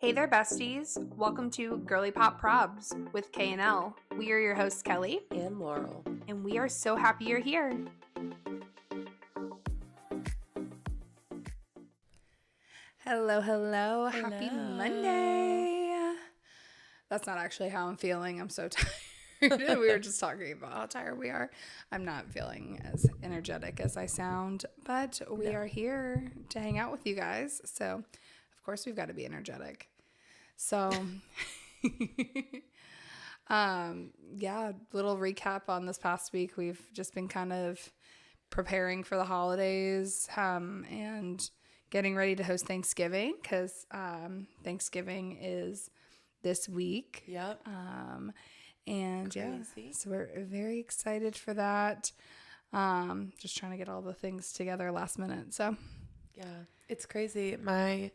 Hey there, besties. Welcome to Girly Pop Probs with K&L. We are your hosts, Kelly. And Laurel. And we are so happy you're here. Hello. Happy Monday. That's not actually how I'm feeling. I'm so tired. We were just talking about how tired we are. I'm not feeling as energetic as I sound, but we are here to hang out with you guys. So, of course, we've got to be energetic. So, little recap on this past week. We've just been kind of preparing for the holidays and getting ready to host Thanksgiving because Thanksgiving is this week. Yep. So we're very excited for that. Just trying to get all the things together last minute. So, yeah, it's crazy. My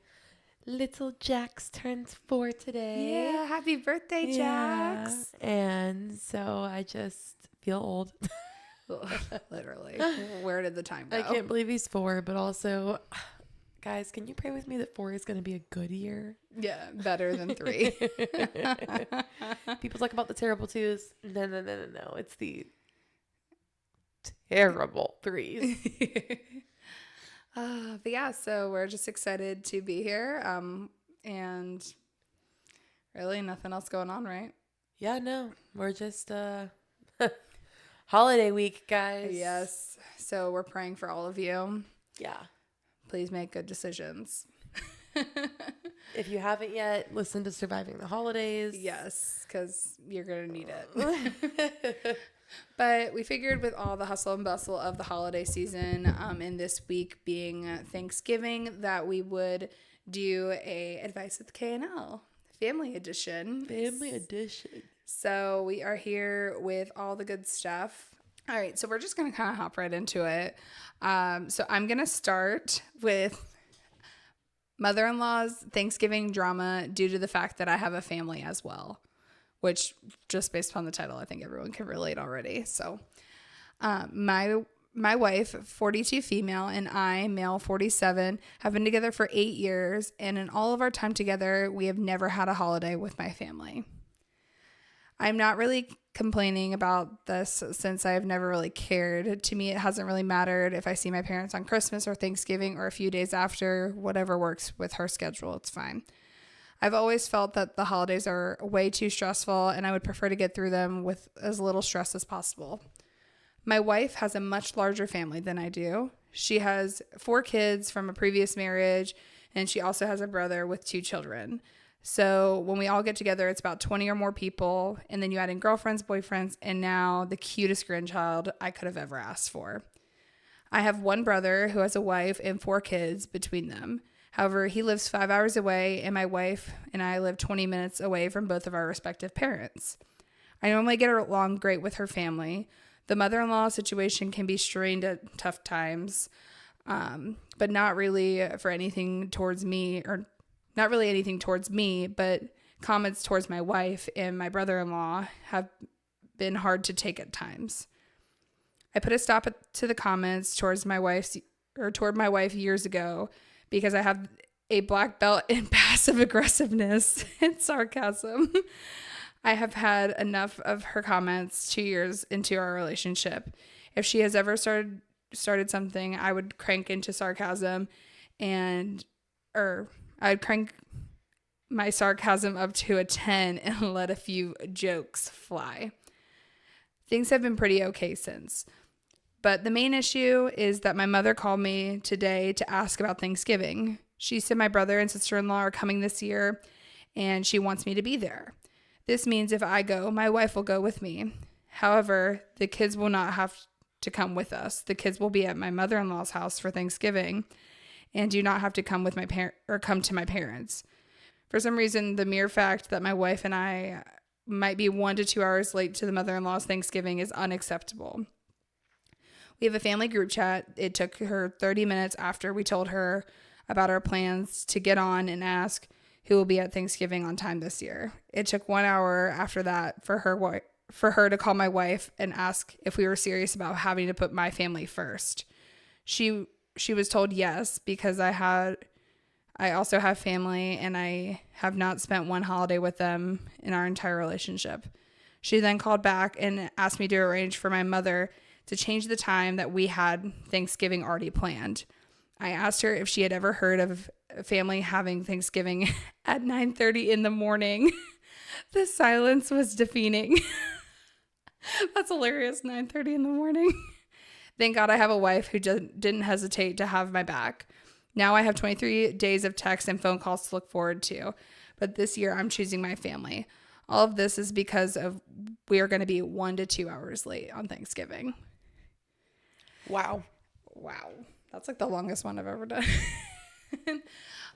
little Jax turns 4 today. Yeah, happy birthday, Jax. Yeah. And so I just feel old. Literally. Where did the time go? I can't believe he's 4, but also, guys, can you pray with me that 4 is going to be a good year? Yeah, better than 3. People talk about the terrible 2s. No. It's the terrible 3s. But yeah, so we're just excited to be here. And really nothing else going on, right? Yeah, no. We're just holiday week, guys. Yes. So we're praying for all of you. Yeah. Please make good decisions. If you haven't yet, listen to Surviving the Holidays. Yes, because you're going to need it. But we figured with all the hustle and bustle of the holiday season, and this week being Thanksgiving, that we would do a Advice with K&L family edition. So we are here with all the good stuff. All right, so we're just going to kind of hop right into it. So I'm going to start with mother-in-law's Thanksgiving drama due to the fact that I have a family as well, which just based upon the title, I think everyone can relate already. So my wife, 42 female, and I, male 47, have been together for 8 years. And in all of our time together, we have never had a holiday with my family. I'm not really complaining about this since I've never really cared. To me, it hasn't really mattered if I see my parents on Christmas or Thanksgiving or a few days after, whatever works with her schedule, it's fine. I've always felt that the holidays are way too stressful and I would prefer to get through them with as little stress as possible. My wife has a much larger family than I do. She has 4 kids from a previous marriage and she also has a brother with 2 children. So when we all get together, it's about 20 or more people, and then you add in girlfriends, boyfriends, and now the cutest grandchild I could have ever asked for. I have one brother who has a wife and 4 kids between them. However, he lives 5 hours away, and my wife and I live 20 minutes away from both of our respective parents. I normally get along great with her family. The mother-in-law situation can be strained at tough times, but not really for anything towards me, or not really anything towards me, but comments towards my wife and my brother-in-law have been hard to take at times. I put a stop to the comments toward my wife years ago because I have a black belt in passive aggressiveness and sarcasm. I have had enough of her comments 2 years into our relationship. If she has ever started something, I would crank into sarcasm I'd crank my sarcasm up to a 10 and let a few jokes fly. Things have been pretty okay since. But the main issue is that my mother called me today to ask about Thanksgiving. She said my brother and sister-in-law are coming this year and she wants me to be there. This means if I go, my wife will go with me. However, the kids will not have to come with us. The kids will be at my mother-in-law's house for Thanksgiving and do not have to come with come to my parents. For some reason, the mere fact that my wife and I might be 1 to 2 hours late to the mother-in-law's Thanksgiving is unacceptable. We have a family group chat. It took her 30 minutes after we told her about our plans to get on and ask who will be at Thanksgiving on time this year. It took 1 hour after that for her to call my wife and ask if we were serious about having to put my family first. She was told yes because I had I also have family, and I have not spent one holiday with them in our entire relationship. She then called back and asked me to arrange for my mother to change the time that we had Thanksgiving already planned. I asked her if she had ever heard of a family having Thanksgiving at 9:30 in the morning. The silence was deafening. That's hilarious, 9:30 in the morning. Thank God I have a wife who didn't hesitate to have my back. Now I have 23 days of texts and phone calls to look forward to. But this year I'm choosing my family. All of this is because of we are going to be 1 to 2 hours late on Thanksgiving. Wow. That's like the longest one I've ever done.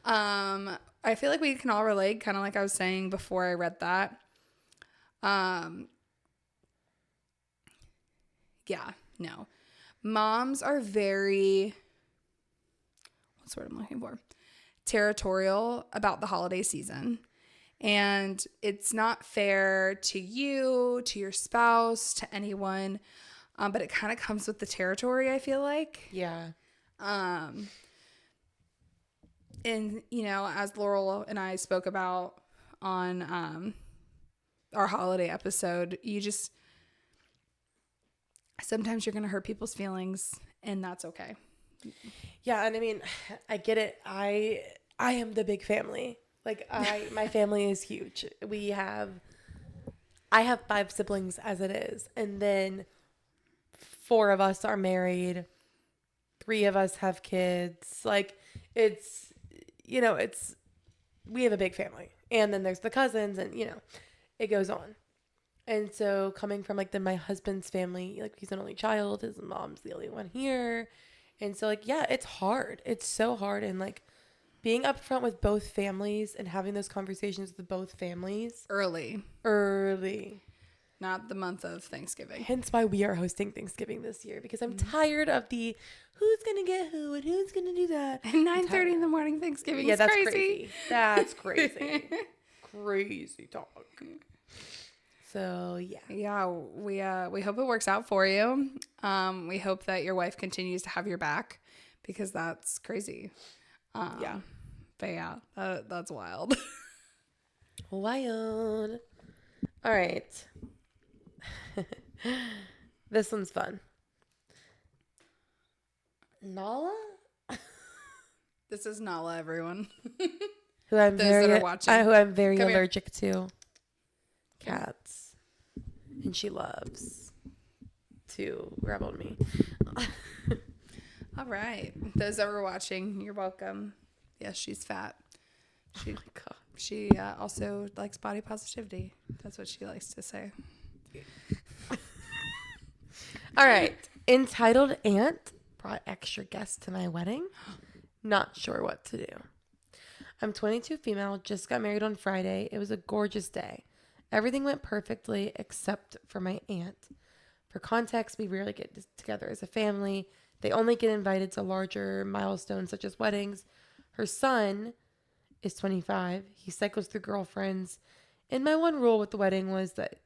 I feel like we can all relate, kind of like I was saying before I read that. Yeah, no. Moms are very, what's the word I'm looking for? Territorial about the holiday season. And it's not fair to you, to your spouse, to anyone. But it kind of comes with the territory, I feel like. Yeah. And, you know, as Laurel and I spoke about on our holiday episode, sometimes you're going to hurt people's feelings, and that's okay. Yeah, and I mean, I get it. I am the big family. Like my family is huge. I have 5 siblings as it is, and then 4 of us are married. 3 of us have kids. Like it's, we have a big family, and then there's the cousins, and it goes on. And so coming from like my husband's family, like he's an only child, his mom's the only one here. And so like, yeah, it's hard. It's so hard. And like being upfront with both families and having those conversations with both families Early. Not the month of Thanksgiving. Hence why we are hosting Thanksgiving this year, because I'm tired of the who's going to get who and who's going to do that. And 9:30 in the morning Thanksgiving is that's crazy. That's crazy. Crazy talk. So, yeah. Yeah, we hope it works out for you. We hope that your wife continues to have your back, because that's crazy. Yeah. But yeah, that's wild. Wild. All right. This one's fun. Nala? This is Nala, everyone. Who I'm that are watching. Who I'm very Come allergic to. Cats. And she loves to grab on me. All right. Those that were watching, you're welcome. Yes, she's fat. Oh my God. She also likes body positivity. That's what she likes to say. All right. Entitled Aunt brought extra guests to my wedding. Not sure what to do. I'm 22 female, just got married on Friday. It was a gorgeous day. Everything went perfectly except for my aunt. For context, we rarely get together as a family. They only get invited to larger milestones such as weddings. Her son is 25. He cycles through girlfriends. And my one rule with the wedding was that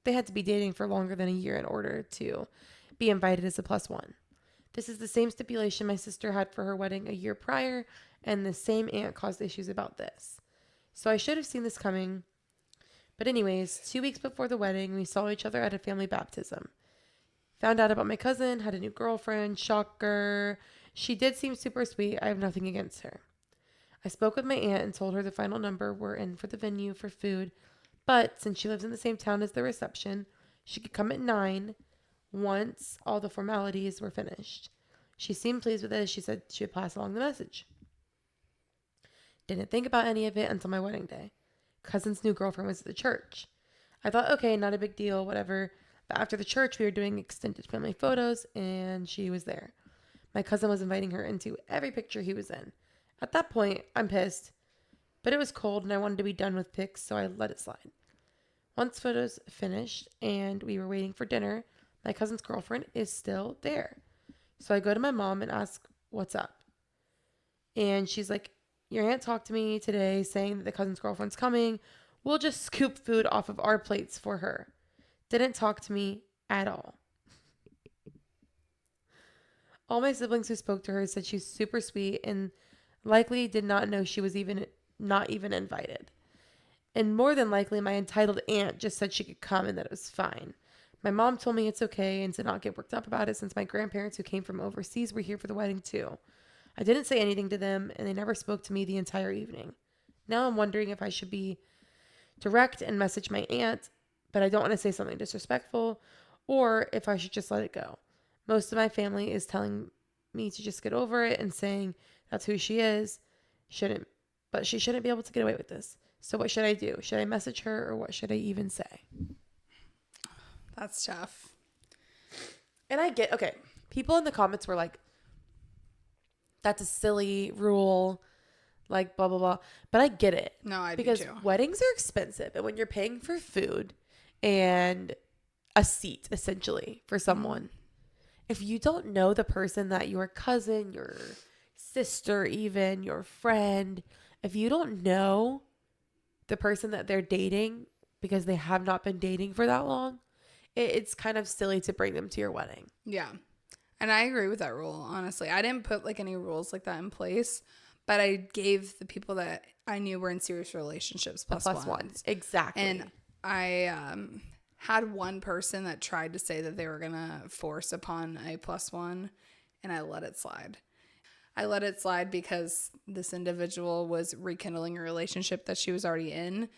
they had to be dating for longer than a year in order to be invited as a +1. This is the same stipulation my sister had for her wedding a year prior, and the same aunt caused issues about this. So I should have seen this coming. But anyways, 2 weeks before the wedding, we saw each other at a family baptism. Found out about my cousin, had a new girlfriend, shocker. She did seem super sweet. I have nothing against her. I spoke with my aunt and told her the final number were in for the venue for food. But since she lives in the same town as the reception, she could come at 9 once all the formalities were finished. She seemed pleased with it. She said she would pass along the message. Didn't think about any of it until my wedding day. Cousin's new girlfriend was at the church. I thought, okay, not a big deal, whatever. But after the church, we were doing extended family photos, and she was there. My cousin was inviting her into every picture he was in. At that point, I'm pissed. But it was cold, and I wanted to be done with pics, so I let it slide. Once photos finished, and we were waiting for dinner, my cousin's girlfriend is still there. So I go to my mom and ask, what's up? And she's like, your aunt talked to me today saying that the cousin's girlfriend's coming. We'll just scoop food off of our plates for her. Didn't talk to me at all. All my siblings who spoke to her said she's super sweet and Likely did not know she was not even invited. And more than likely, my entitled aunt just said she could come and that it was fine. My mom told me it's okay and to not get worked up about it since my grandparents who came from overseas were here for the wedding too. I didn't say anything to them and they never spoke to me the entire evening. Now I'm wondering if I should be direct and message my aunt, but I don't want to say something disrespectful, or if I should just let it go. Most of my family is telling me to just get over it and saying that's who she is. But she shouldn't be able to get away with this. So what should I do? Should I message her or what should I even say? That's tough. And I get, okay, people in the comments were like, that's a silly rule, like blah, blah, blah. But I get it. No, I do because too. weddings are expensive. And when you're paying for food and a seat, essentially, for someone, if you don't know the person that your cousin, your sister, even your friend, if you don't know the person that they're dating because they have not been dating for that long, it's kind of silly to bring them to your wedding. Yeah. And I agree with that rule, honestly. I didn't put like any rules like that in place, but I gave the people that I knew were in serious relationships plus one. Exactly. And I had one person that tried to say that they were going to force upon a plus one, and I let it slide. I let it slide because this individual was rekindling a relationship that she was already in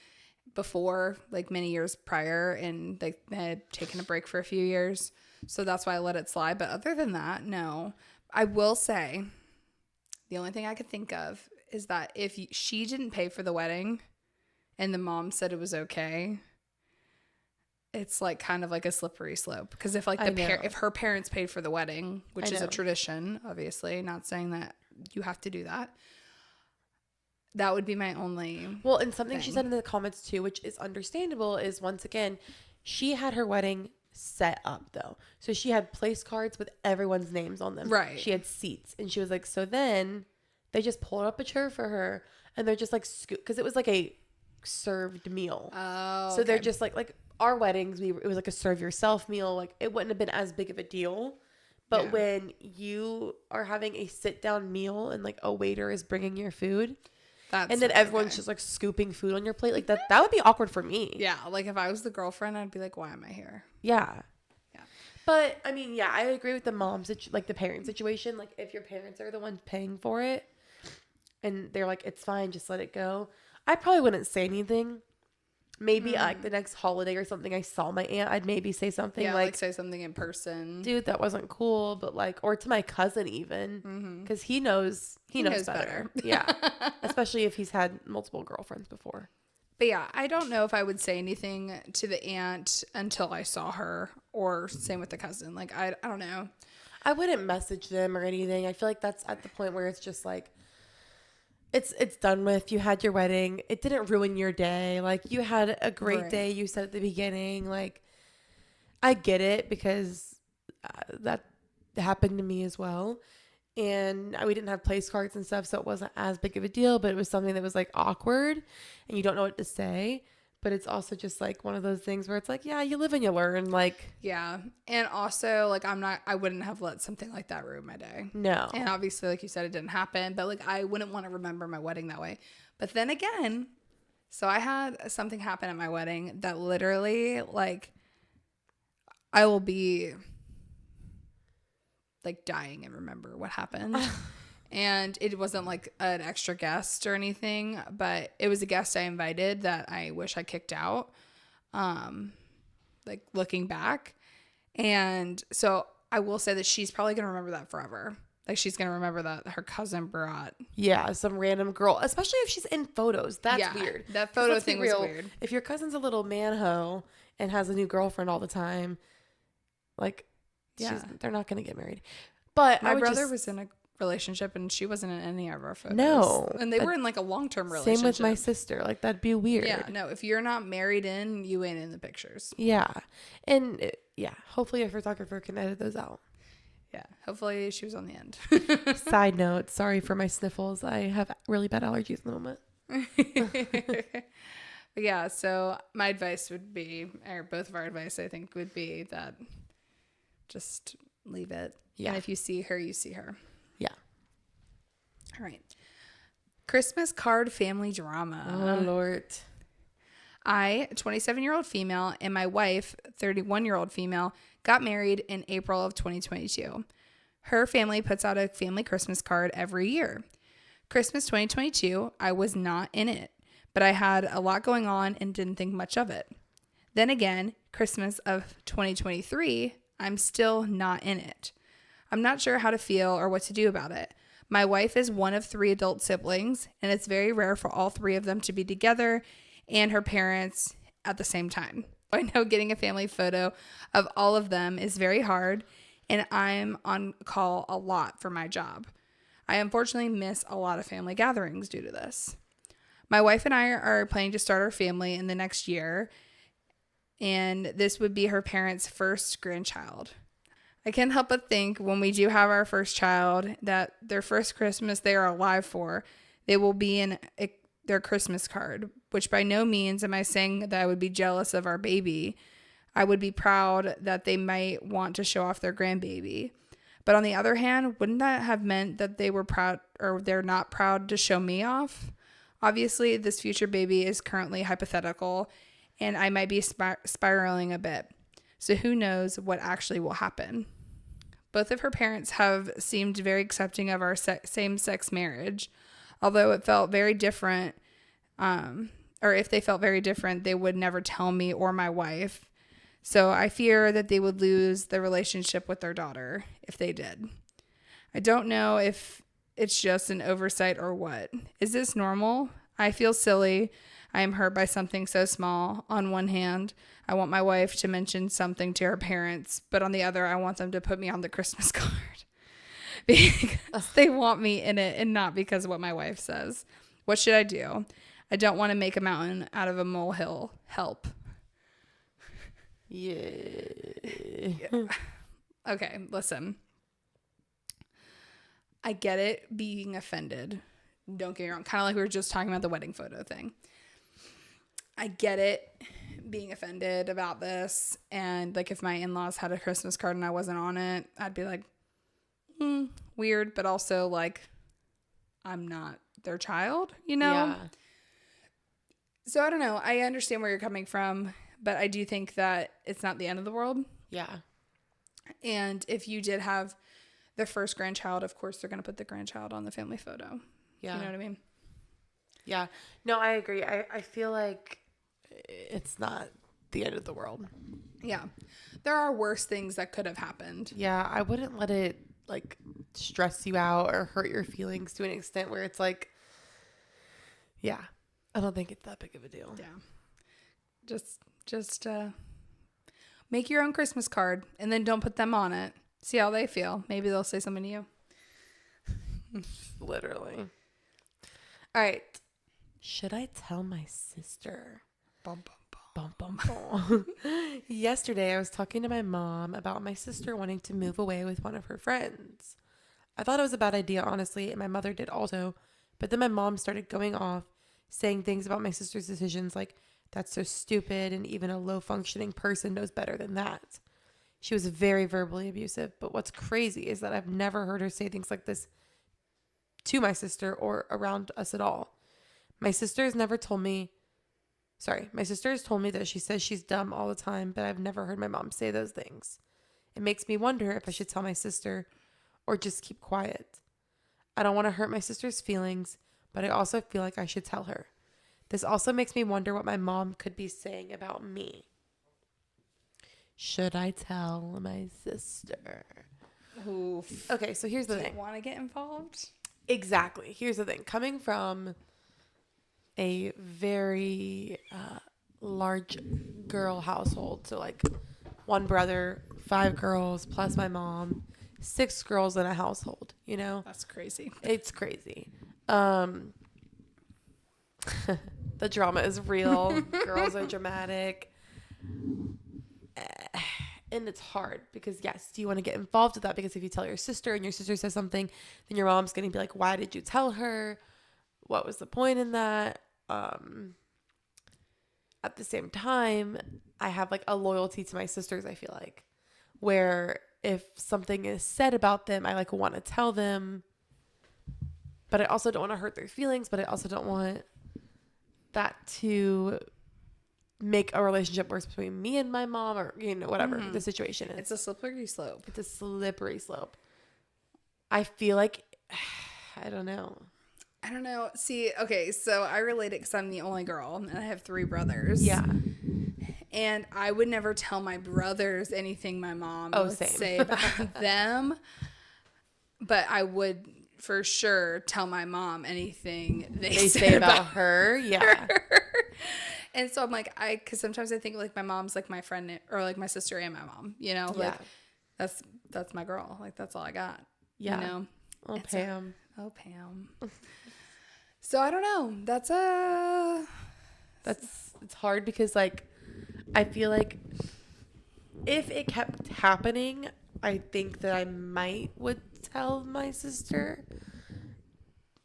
before, like many years prior, and they had taken a break for a few years. So that's why I let it slide. But other than that, no. I will say the only thing I could think of is that if she didn't pay for the wedding and the mom said it was okay, it's like kind of like a slippery slope. Because if like if her parents paid for the wedding, which is a tradition, obviously, not saying that you have to do that, that would be my only well, and something thing. She said in the comments too, which is understandable, is once again, she had her wedding set up though. So she had place cards with everyone's names on them. Right. She had seats. And she was like, so then they just pulled up a chair for her and they're just like, because it was like a served meal. Oh, so they're just like our weddings, it was like a serve yourself meal. Like it wouldn't have been as big of a deal. But when you are having a sit down meal and like a waiter is bringing your food, and then everyone's just like scooping food on your plate, like that would be awkward for me. Yeah, like if I was the girlfriend, I'd be like, why am I here? Yeah. But I mean, yeah, I agree with the like the parent situation. Like if your parents are the ones paying for it and they're like, it's fine, just let it go, I probably wouldn't say anything. Maybe like the next holiday or something, I saw my aunt, I'd maybe say something like say something in person. Dude, that wasn't cool. But like, or to my cousin even, because he knows better. Yeah. Especially if he's had multiple girlfriends before. But yeah, I don't know if I would say anything to the aunt until I saw her, or same with the cousin. Like, I don't know. I wouldn't message them or anything. I feel like that's at the point where it's just like, it's done with. You had your wedding. It didn't ruin your day. Like, you had a great day. You said at the beginning, like, I get it because that happened to me as well. And we didn't have place cards and stuff, so it wasn't as big of a deal, but it was something that was like awkward and you don't know what to say. But it's also just like one of those things where it's like, yeah, you live and you learn. Like, yeah. And also, like, I wouldn't have let something like that ruin my day. No. And obviously, like you said, it didn't happen, but like, I wouldn't want to remember my wedding that way. But then again, so I had something happen at my wedding that literally, like, I will be like dying and remember what happened. And it wasn't like an extra guest or anything, but it was a guest I invited that I wish I kicked out, like looking back. And so I will say that she's probably going to remember that forever. Like, she's going to remember that her cousin brought. Yeah, some random girl, especially if she's in photos. That's weird. That photo thing was weird. If your cousin's a little manho and has a new girlfriend all the time, like, they're not going to get married. But my brother was in a relationship and she wasn't in any of our photos. No. And they were in like a long-term relationship. Same with my sister. Like, that'd be weird. Yeah, no, if you're not married in, you ain't in the pictures. Yeah. And hopefully a photographer can edit those out. Yeah, hopefully she was on the end. Side note, sorry for my sniffles. I have really bad allergies in the moment. But yeah, so my advice would be, or both of our advice, I think, would be that just leave it. Yeah. And if you see her, you see her. Yeah. All right. Christmas card family drama. Oh, Lord. I, 27-year-old female, and my wife, 31-year-old female, got married in April of 2022. Her family puts out a family Christmas card every year. Christmas 2022, I was not in it, but I had a lot going on and didn't think much of it. Then again, Christmas of 2023, I'm still not in it. I'm not sure how to feel or what to do about it. My wife is one of 3 adult siblings, and it's very rare for all 3 of them to be together and her parents at the same time. I know getting a family photo of all of them is very hard, and I'm on call a lot for my job. I unfortunately miss a lot of family gatherings due to this. My wife and I are planning to start our family in the next year, and this would be her parents' first grandchild. I can't help but think when we do have our first child that their first Christmas they are alive for, they will be in their Christmas card, which by no means am I saying that I would be jealous of our baby. I would be proud that they might want to show off their grandbaby. But on the other hand, wouldn't that have meant that they were proud or they're not proud to show me off? Obviously, this future baby is currently hypothetical, and I might be spiraling a bit. So who knows what actually will happen. Both of her parents have seemed very accepting of our same-sex marriage, although it felt very different, or if they felt very different, they would never tell me or my wife. So I fear that they would lose the relationship with their daughter if they did. I don't know if it's just an oversight or what. Is this normal? I feel silly. I am hurt by something so small. On one hand, I want my wife to mention something to her parents, but on the other, I want them to put me on the Christmas card because they want me in it and not because of what my wife says. What should I do? I don't want to make a mountain out of a molehill. Help. Yeah. Okay, listen. I get it being offended. Don't get me wrong. Kind of like we were just talking about the wedding photo thing. I get it being offended about this. And like if my in-laws had a Christmas card and I wasn't on it, I'd be like, weird. But also like, I'm not their child, you know? Yeah. So I don't know. I understand where you're coming from, but I do think that it's not the end of the world. Yeah. And if you did have the first grandchild, of course, they're going to put the grandchild on the family photo. Yeah. You know what I mean? Yeah. No, I agree. I feel like it's not the end of the world. Yeah. There are worse things that could have happened. Yeah. I wouldn't let it like stress you out or hurt your feelings to an extent where it's like, yeah, I don't think it's that big of a deal. Yeah. Just make your own Christmas card and then don't put them on it. See how they feel. Maybe they'll say something to you. Literally. All right. Should I tell my sister? Bum, bum, bum. Bum, bum, bum. Yesterday, I was talking to my mom about my sister wanting to move away with one of her friends. I thought it was a bad idea, honestly, and my mother did also. But then my mom started going off, saying things about my sister's decisions like, that's so stupid, and even a low-functioning person knows better than that. She was very verbally abusive, but what's crazy is that I've never heard her say things like this to my sister or around us at all. My sister has told me that she says she's dumb all the time, but I've never heard my mom say those things. It makes me wonder if I should tell my sister or just keep quiet. I don't want to hurt my sister's feelings, but I also feel like I should tell her. This also makes me wonder what my mom could be saying about me. Should I tell my sister? Oof. Okay, so here's the thing. Do you want to get involved? Exactly. Here's the thing. Coming from a very large girl household, so like 1 brother, 5 girls, plus my mom, 6 girls in a household, you know? That's crazy. It's crazy. The drama is real. Girls are dramatic. And it's hard because, yes, do you want to get involved with that? Because if you tell your sister and your sister says something, then your mom's going to be like, why did you tell her? What was the point in that? At the same time, I have like a loyalty to my sisters, I feel like, where if something is said about them, I like want to tell them. but I also don't want to hurt their feelings, but I also don't want that to make a relationship worse between me and my mom, or, you know, whatever the situation is. It's a slippery slope. It's a slippery slope. I feel like, I don't know. See, okay, so I relate it because I'm the only girl and I have 3 brothers. Yeah. And I would never tell my brothers anything my mom would say about them. But I would for sure tell my mom anything they say about her. Yeah. And so I'm like, because sometimes I think like my mom's like my friend or like my sister and my mom, you know, like that's my girl. Like that's all I got. Yeah. You know? Oh, Pam. Pam. So I don't know. It's hard because like, I feel like if it kept happening, I think that I would tell my sister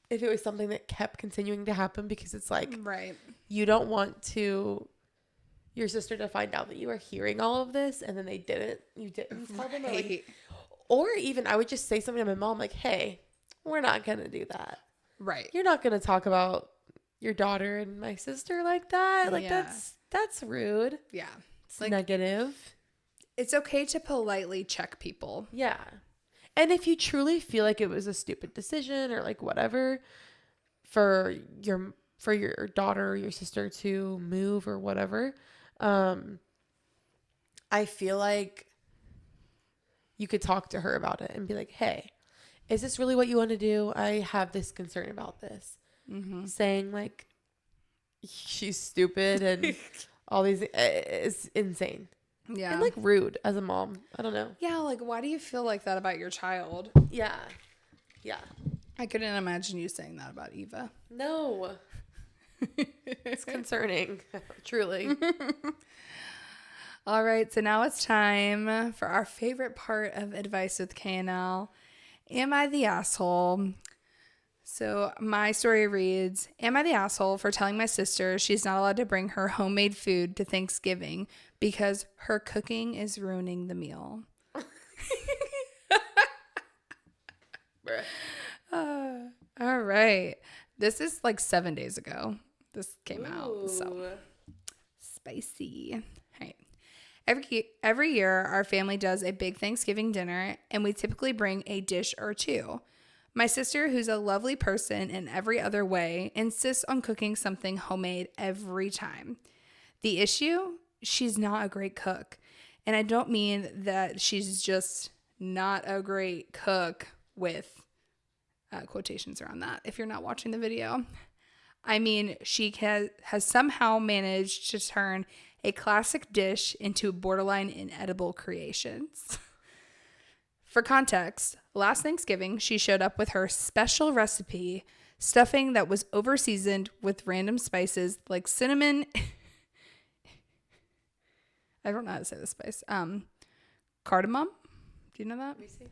if it was something that kept continuing to happen, because it's like, right. You don't want your sister to find out that you are hearing all of this and then you didn't tell them. Or even I would just say something to my mom like, hey, we're not going to do that. Right. You're not going to talk about your daughter and my sister like that. Like that's rude. Yeah. It's like, negative. It's okay to politely check people. Yeah. And if you truly feel like it was a stupid decision or like whatever for your daughter or your sister to move or whatever, I feel like you could talk to her about it and be like, hey, is this really what you want to do? I have this concern about this. Mm-hmm. Saying like she's stupid and all these is insane. Yeah. And like rude as a mom. I don't know. Yeah, like why do you feel like that about your child? Yeah. Yeah. I couldn't imagine you saying that about Eva. No. It's concerning. Truly. All right, so now it's time for our favorite part of Advice with KNL. Am I the asshole? So my story reads, am I the asshole for telling my sister she's not allowed to bring her homemade food to Thanksgiving because her cooking is ruining the meal? All right. This is like 7 days ago. This came out. So spicy. All right. Every year, our family does a big Thanksgiving dinner, and we typically bring a dish or 2. My sister, who's a lovely person in every other way, insists on cooking something homemade every time. The issue? She's not a great cook. And I don't mean that she's just not a great cook with quotations around that if you're not watching the video. I mean, she has somehow managed to turn a classic dish into borderline inedible creations. For context, last Thanksgiving, she showed up with her special recipe, stuffing that was over-seasoned with random spices like cinnamon. I don't know how to say this spice. Cardamom. Do you know that? Let me see.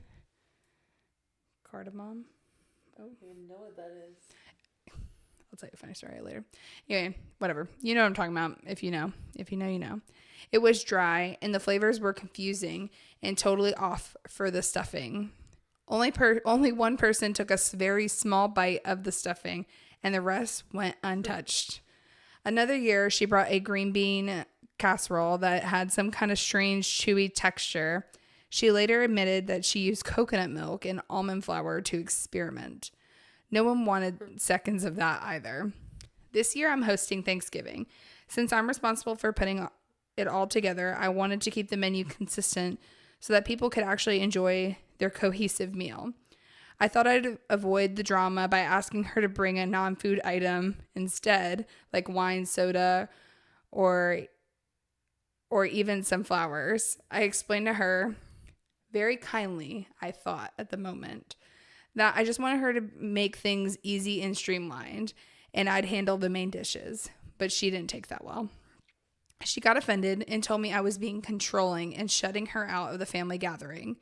Cardamom. Oh, I don't even know what that is. I'll tell you a funny story later. Anyway, whatever. You know what I'm talking about. If you know. If you know, you know. It was dry, and the flavors were confusing and totally off for the stuffing. Only one person took a very small bite of the stuffing, and the rest went untouched. Another year, she brought a green bean casserole that had some kind of strange, chewy texture. She later admitted that she used coconut milk and almond flour to experiment. No one wanted seconds of that either. This year, I'm hosting Thanksgiving. Since I'm responsible for putting it all together, I wanted to keep the menu consistent so that people could actually enjoy their cohesive meal. I thought I'd avoid the drama by asking her to bring a non-food item instead, like wine, soda, or even some flowers. I explained to her, very kindly, I thought at the moment, that I just wanted her to make things easy and streamlined, and I'd handle the main dishes. But she didn't take that well. She got offended and told me I was being controlling and shutting her out of the family gathering.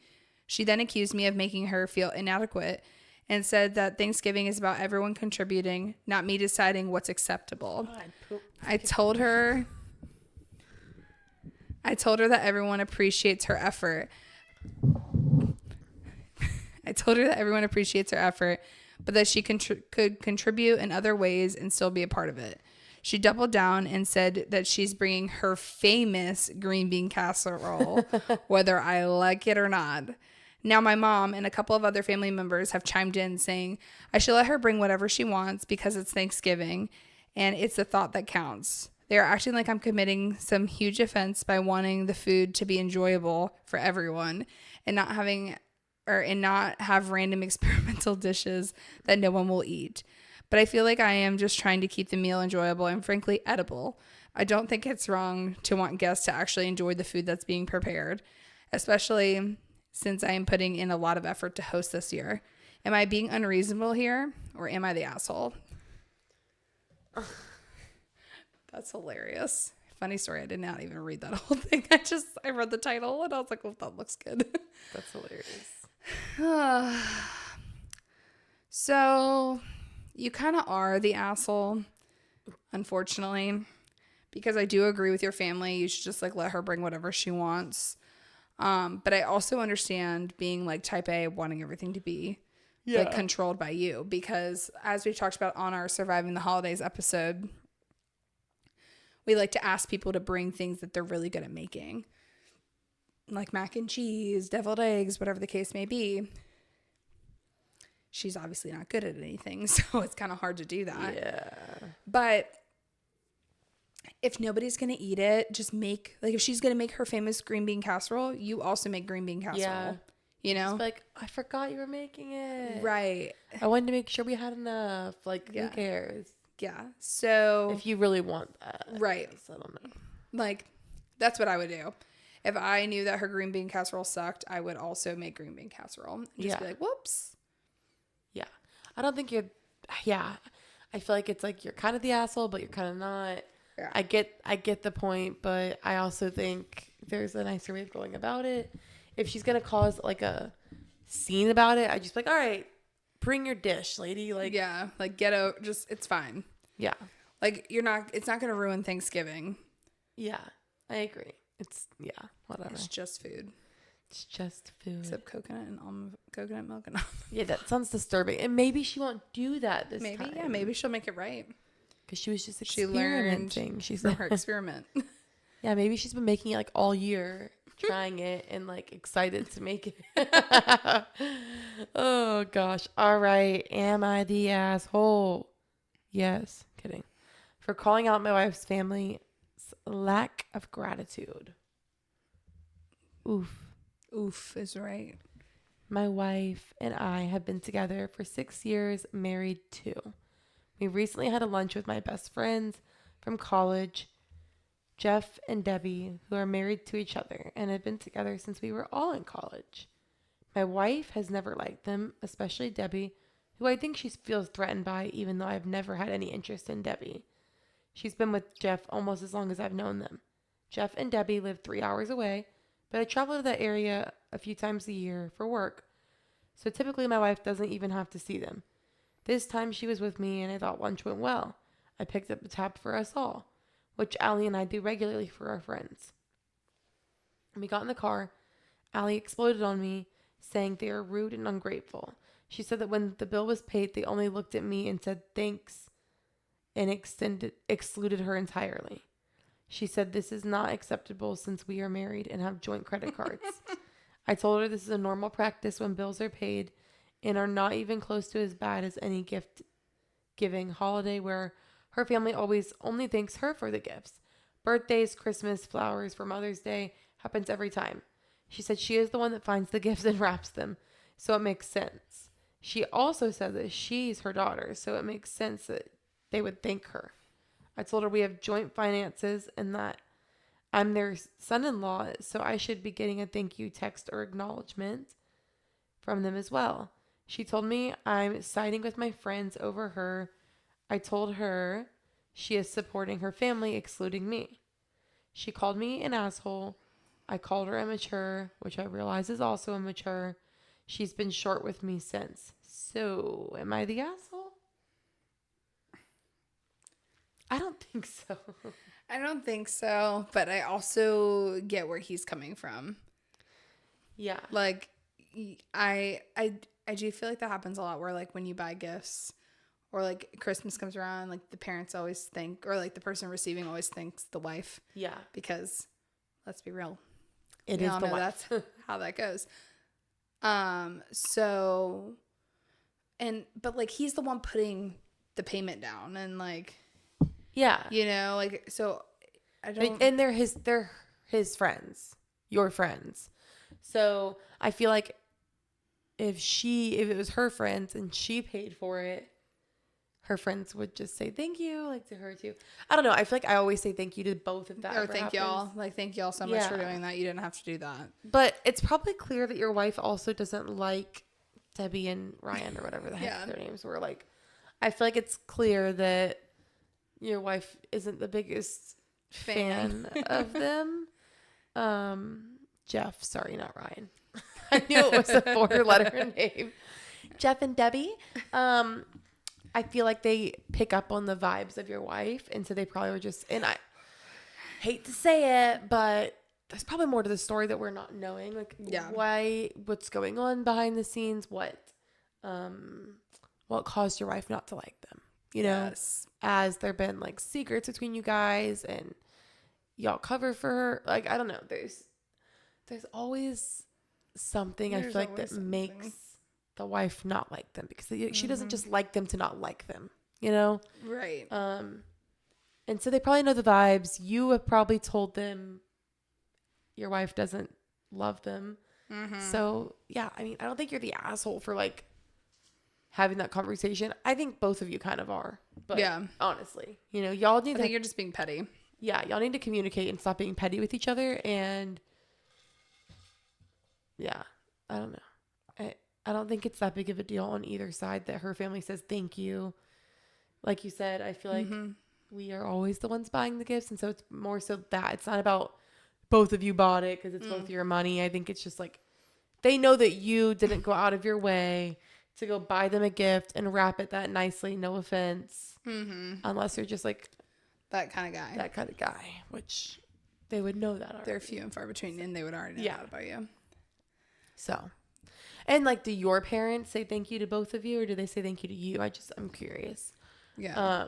She then accused me of making her feel inadequate and said that Thanksgiving is about everyone contributing, not me deciding what's acceptable. I told her that everyone appreciates her effort. but that she could contribute in other ways and still be a part of it. She doubled down and said that she's bringing her famous green bean casserole, whether I like it or not. Now my mom and a couple of other family members have chimed in saying I should let her bring whatever she wants because it's Thanksgiving and it's the thought that counts. They are acting like I'm committing some huge offense by wanting the food to be enjoyable for everyone and not have random experimental dishes that no one will eat. But I feel like I am just trying to keep the meal enjoyable and frankly edible. I don't think it's wrong to want guests to actually enjoy the food that's being prepared, especially since I am putting in a lot of effort to host this year. Am I being unreasonable here or am I the asshole? That's hilarious. Funny story. I did not even read that whole thing. I read the title and I was like, well, that looks good. That's hilarious. So you kind of are the asshole, unfortunately, because I do agree with your family. You should just like let her bring whatever she wants. But I also understand being like type A, wanting everything to be like controlled by you, because as we talked about on our Surviving the Holidays episode, we like to ask people to bring things that they're really good at making, like mac and cheese, deviled eggs, whatever the case may be. She's obviously not good at anything, so it's kind of hard to do that. Yeah. But if nobody's going to eat it, just make, like if she's going to make her famous green bean casserole, you also make green bean casserole. Yeah. You know? Just like, I forgot you were making it. Right. I wanted to make sure we had enough. Like, who cares? Yeah. So. If you really want that. Right. I don't know. Like, that's what I would do. If I knew that her green bean casserole sucked, I would also make green bean casserole. And just be like, whoops. Yeah. I don't think you're, I feel like it's like you're kind of the asshole, but you're kind of not. Yeah. I get the point, but I also think there's a nicer way of going about it. If she's going to cause like a scene about it, I just be like, all right, bring your dish, lady. Like, yeah, like it's fine. Yeah. Like it's not going to ruin Thanksgiving. Yeah, I agree. Whatever. It's just food. It's just food. Except coconut milk and almond. Yeah, that sounds disturbing. And maybe she won't do that this time. Yeah, maybe she'll make it right. Because she was just experimenting. She's from her experiment. Yeah, maybe she's been making it like all year, trying it and like excited to make it. Oh gosh. All right. Am I the asshole? Yes. Kidding. For calling out my wife's family's lack of gratitude. Oof. Oof is right. My wife and I have been together for 6 years, married 2. We recently had a lunch with my best friends from college, Jeff and Debbie, who are married to each other and have been together since we were all in college. My wife has never liked them, especially Debbie, who I think she feels threatened by, even though I've never had any interest in Debbie. She's been with Jeff almost as long as I've known them. Jeff and Debbie live 3 hours away, but I travel to that area a few times a year for work, so typically my wife doesn't even have to see them. This time she was with me and I thought lunch went well. I picked up the tab for us all, which Allie and I do regularly for our friends. When we got in the car, Allie exploded on me, saying they are rude and ungrateful. She said that when the bill was paid, they only looked at me and said thanks and excluded her entirely. She said this is not acceptable since we are married and have joint credit cards. I told her this is a normal practice when bills are paid and are not even close to as bad as any gift giving holiday where her family always only thanks her for the gifts. Birthdays, Christmas, flowers for Mother's Day happens every time. She said she is the one that finds the gifts and wraps them, so it makes sense. She also said that she's her daughter, so it makes sense that they would thank her. I told her we have joint finances and that I'm their son-in-law, so I should be getting a thank you text or acknowledgement from them as well. She told me I'm siding with my friends over her. I told her she is supporting her family, excluding me. She called me an asshole. I called her immature, which I realize is also immature. She's been short with me since. So, am I the asshole? I don't think so. I don't think so, but I also get where he's coming from. Yeah. Like, do feel like that happens a lot where like when you buy gifts or like Christmas comes around, like the parents always think, or like the person receiving always thinks the wife. Yeah. Because let's be real. It we is all the know wife. that's how that goes. But like he's the one putting the payment down and like, Yeah. you know, like, so I don't. And they're his friends, your friends. So I feel like if it was her friends and she paid for it, her friends would just say thank you, like to her too. I don't know. I feel like I always say thank you to both if that Or ever thank happens. y'all. Like, thank y'all so much for doing that. You didn't have to do that. But it's probably clear that your wife also doesn't like Debbie and Ryan or whatever the heck their names were. Like, I feel like it's clear that your wife isn't the biggest fan of them. Jeff, sorry, not Ryan. I knew it was a 4-letter name. Jeff and Debbie. I feel like they pick up on the vibes of your wife, and so they probably were just, and I hate to say it, but there's probably more to the story that we're not knowing. Like, what's going on behind the scenes, what caused your wife not to like them, you know, as there been like secrets between you guys and y'all cover for her. Like, I don't know. There's always something I feel like that makes the wife not like them, because she doesn't just like them to not like them, you know? Right. And so they probably know the vibes. You have probably told them your wife doesn't love them. So yeah, I mean, I don't think you're the asshole for like having that conversation. I think both of you kind of are, but honestly, you know, y'all need I think you're just being petty. Yeah, y'all need to communicate and stop being petty with each other. And yeah, I don't know. I don't think it's that big of a deal on either side that her family says thank you. Like you said, I feel like we are always the ones buying the gifts. And so it's more so that it's not about both of you bought it because it's both your money. I think it's just like they know that you didn't go out of your way to go buy them a gift and wrap it that nicely. No offense. Unless you're just like that kind of guy. That kind of guy, which they would know that already. They're few and far between, and they would already know that about you. So, and like, do your parents say thank you to both of you, or do they say thank you to you? I'm curious. Yeah.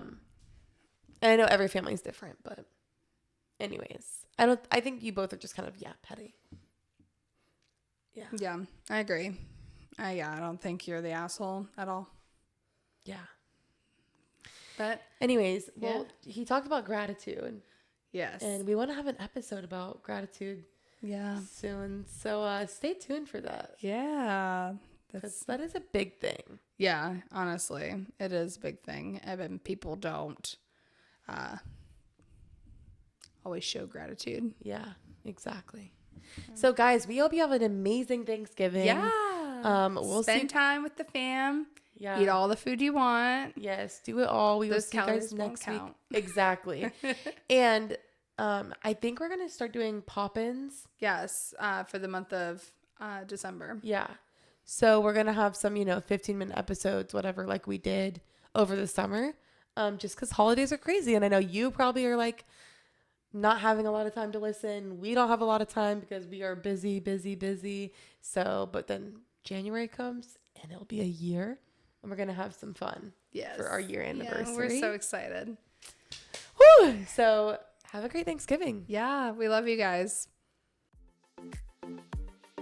And I know every family is different, but anyways, I think you both are just kind of, petty. Yeah. Yeah, I agree. I don't think you're the asshole at all. Yeah. But anyways, he talked about gratitude. Yes. And we want to have an episode about gratitude. Yeah. Soon. So stay tuned for that. Yeah. That is a big thing. Yeah, honestly, it is a big thing. I mean, people don't always show gratitude. Yeah, exactly. So guys, we hope you have an amazing Thanksgiving. Yeah. We'll spend time with the fam. Yeah. Eat all the food you want. Yes, do it all. We will see you guys next week. Exactly. And I think we're gonna start doing pop-ins. Yes, for the month of December. Yeah. So we're gonna have some, 15-minute episodes, whatever, like we did over the summer. Just because holidays are crazy, and I know you probably are like not having a lot of time to listen. We don't have a lot of time because we are busy. So, but then January comes and it'll be a year, and we're gonna have some fun. Yes. For our year anniversary. Yeah, we're so excited. Woo! So have a great Thanksgiving. Yeah, we love you guys.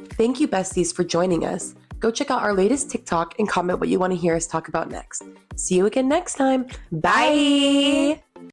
Thank you, besties, for joining us. Go check out our latest TikTok and comment what you want to hear us talk about next. See you again next time. Bye.